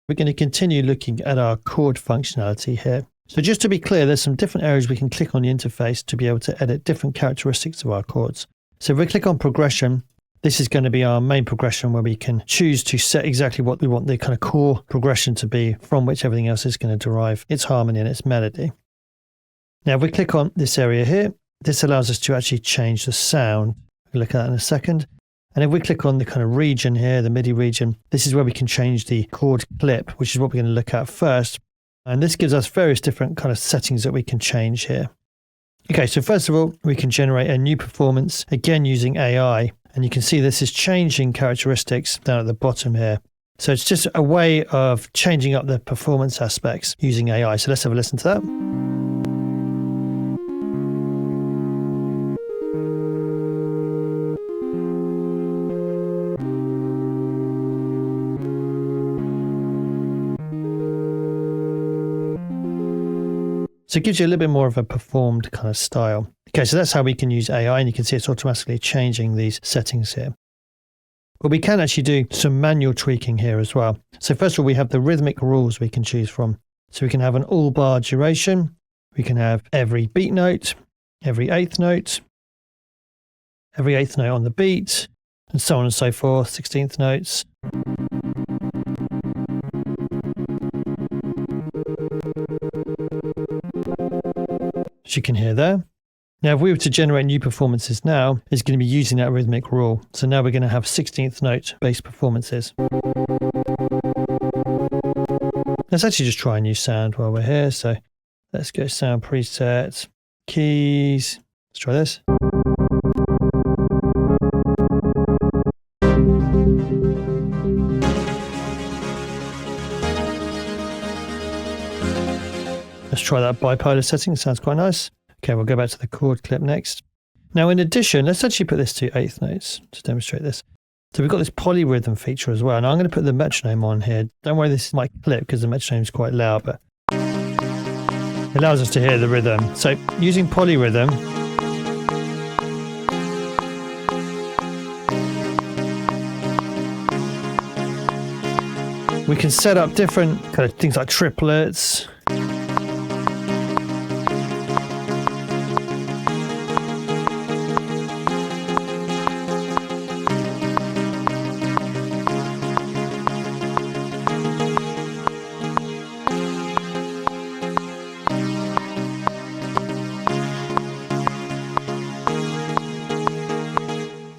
we're going to continue looking at our chord functionality here. So just to be clear, there's some different areas we can click on the interface to be able to edit different characteristics of our chords. So if we click on progression, this is going to be our main progression where we can choose to set exactly what we want the kind of core progression to be from which everything else is going to derive its harmony and its melody. Now, if we click on this area here, this allows us to actually change the sound. We'll look at that in a second. And if we click on the kind of region here, the MIDI region, this is where we can change the chord clip, which is what we're going to look at first. And this gives us various different kind of settings that we can change here. Okay, so first of all, we can generate a new performance, again using AI. And you can see this is changing characteristics down at the bottom here. So it's just a way of changing up the performance aspects using AI. So let's have a listen to that. So it gives you a little bit more of a performed kind of style. Okay, so that's how we can use AI, and you can see it's automatically changing these settings here. But we can actually do some manual tweaking here as well. So first of all, we have the rhythmic rules we can choose from. So we can have an all bar duration. We can have every beat note, every eighth note on the beat, and so on and so forth, 16th notes. As you can hear there. Now, if we were to generate new performances now, it's going to be using that rhythmic rule. So now we're going to have 16th note based performances. Let's actually just try a new sound while we're here. So let's go sound preset, keys. Let's try this. Let's try that bipolar setting. Sounds quite nice. Okay, we'll go back to the chord clip next. Now, in addition, let's actually put this to eighth notes to demonstrate this. So we've got this polyrhythm feature as well. Now I'm going to put the metronome on here. Don't worry, this might clip because the metronome is quite loud, but it allows us to hear the rhythm. So using polyrhythm, we can set up different kind of things like triplets.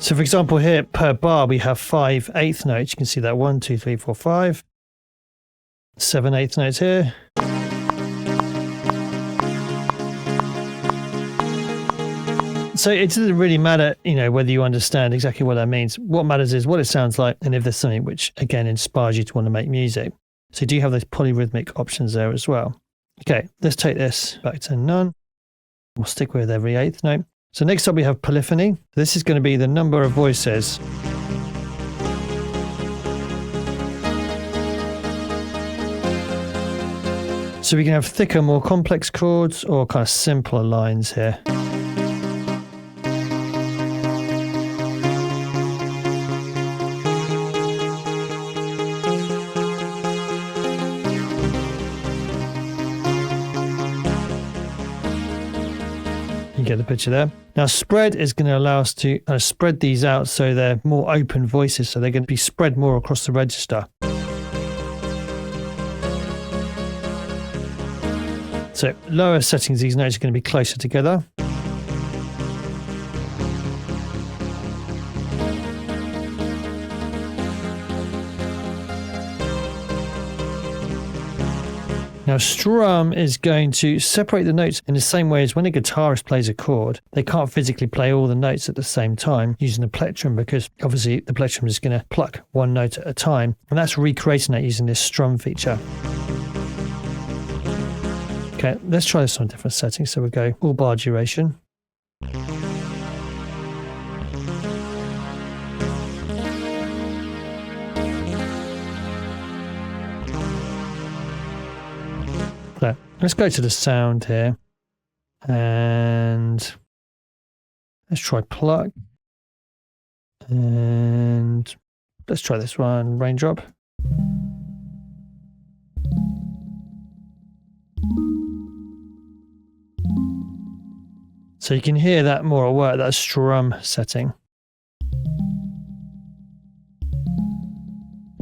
So for example, here per bar, we have 5 eighth notes. You can see that 1, 2, 3, 4, 5. 7 eighth notes here. So it doesn't really matter, whether you understand exactly what that means. What matters is what it sounds like and if there's something which, again, inspires you to want to make music. So do you have those polyrhythmic options there as well? Okay, let's take this back to none. We'll stick with every eighth note. So next up we have polyphony. This is going to be the number of voices. So we can have thicker, more complex chords or kind of simpler lines here. You get the picture there. Now spread is going to allow us to kind of spread these out so they're more open voices, so they're going to be spread more across the register. So lower settings, these notes are going to be closer together. Now strum is going to separate the notes in the same way as when a guitarist plays a chord, they can't physically play all the notes at the same time using the plectrum, because obviously the plectrum is going to pluck one note at a time, and that's recreating that using this strum feature. Okay, let's try this on different settings. So we'll go all bar duration. So let's go to the sound here and let's try pluck, and let's try this one, raindrop. So you can hear that more at work, that strum setting.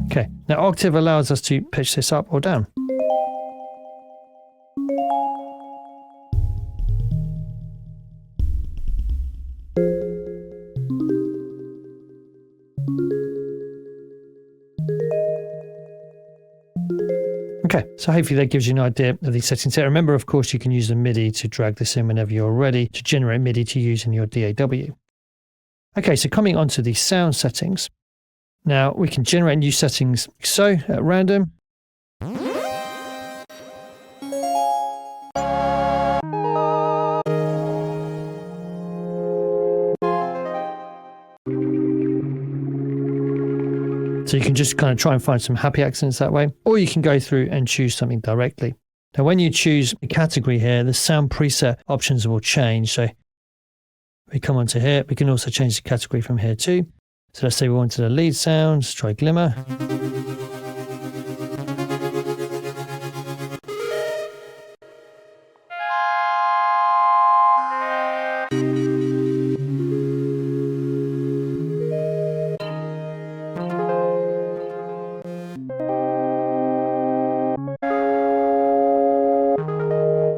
Okay, now octave allows us to pitch this up or down. Okay, so hopefully that gives you an idea of these settings here. Remember, of course, you can use the MIDI to drag this in whenever you're ready to generate MIDI to use in your DAW. Okay, so coming on to the sound settings. Now we can generate new settings so at random. So you can just kind of try and find some happy accents that way, or you can go through and choose something directly. Now, when you choose a category here, the sound preset options will change. So we come onto here, we can also change the category from here too. So let's say we wanted a lead sound, let's try glimmer.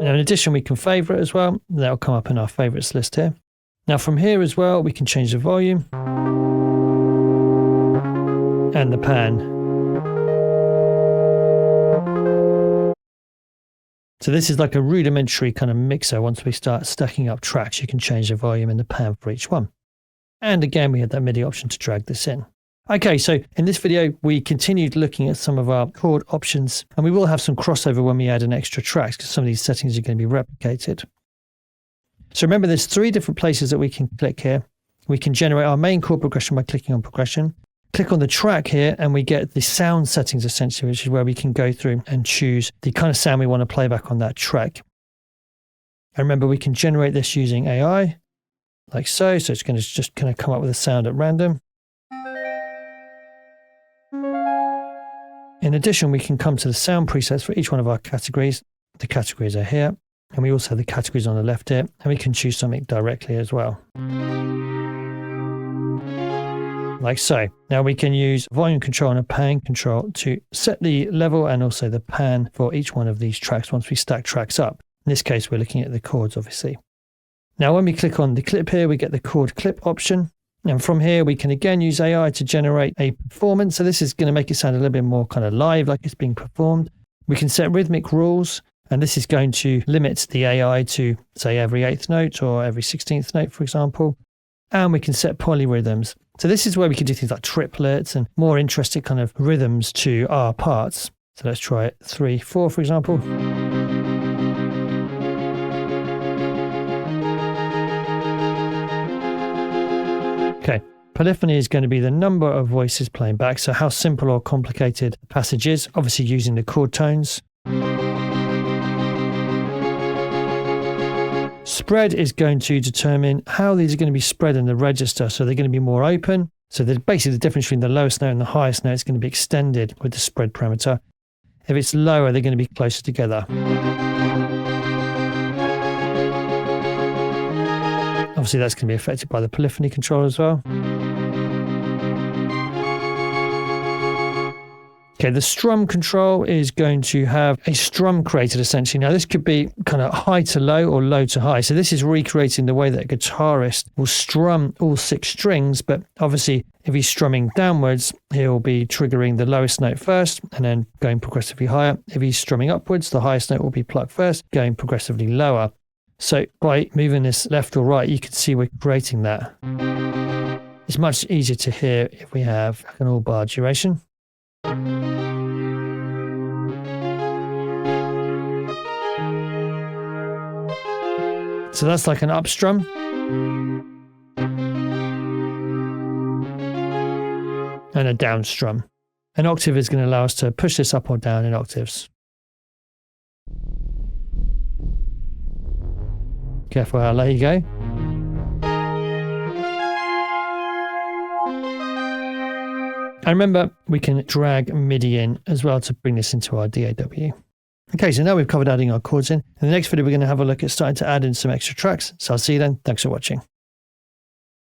Now, in addition, we can favorite as well. That'll come up in our favorites list here. Now from here as well, we can change the volume and the pan. So this is like a rudimentary kind of mixer. Once we start stacking up tracks, you can change the volume and the pan for each one. And again, we had that MIDI option to drag this in. Okay, so in this video, we continued looking at some of our chord options, and we will have some crossover when we add an extra tracks because some of these settings are going to be replicated. So remember, there's 3 different places that we can click here. We can generate our main chord progression by clicking on progression. Click on the track here and we get the sound settings essentially, which is where we can go through and choose the kind of sound we want to play back on that track. And remember, we can generate this using AI like so. So it's going to just kind of come up with a sound at random. In addition, we can come to the sound presets for each one of our categories. The categories are here, and we also have the categories on the left here, and we can choose something directly as well. Like so. Now we can use volume control and a pan control to set the level and also the pan for each one of these tracks once we stack tracks up. In this case, we're looking at the chords, obviously. Now, when we click on the clip here, we get the chord clip option. And from here, we can again use AI to generate a performance. So this is going to make it sound a little bit more kind of live, like it's being performed. We can set rhythmic rules, and this is going to limit the AI to, say, every 8th note or every 16th note, for example. And we can set polyrhythms. So this is where we can do things like triplets and more interesting kind of rhythms to our parts. So let's try it 3/4, for example. Okay, polyphony is going to be the number of voices playing back, so how simple or complicated the passage is, obviously using the chord tones. Spread is going to determine how these are going to be spread in the register, so they're going to be more open. So basically the difference between the lowest note and the highest note is going to be extended with the spread parameter. If it's lower, they're going to be closer together. Obviously, that's going to be affected by the polyphony control as well. Okay, the strum control is going to have a strum created essentially. Now, this could be kind of high to low or low to high. So this is recreating the way that a guitarist will strum all 6 strings. But obviously, if he's strumming downwards, he'll be triggering the lowest note first and then going progressively higher. If he's strumming upwards, the highest note will be plucked first, going progressively lower. So by moving this left or right, you can see we're creating that. It's much easier to hear if we have an all bar duration. So that's like an up strum. And a down strum. An octave is going to allow us to push this up or down in octaves. Careful how low you go. And remember, we can drag MIDI in as well to bring this into our DAW. Okay, so now we've covered adding our chords in. In the next video, we're going to have a look at starting to add in some extra tracks. So I'll see you then. Thanks for watching.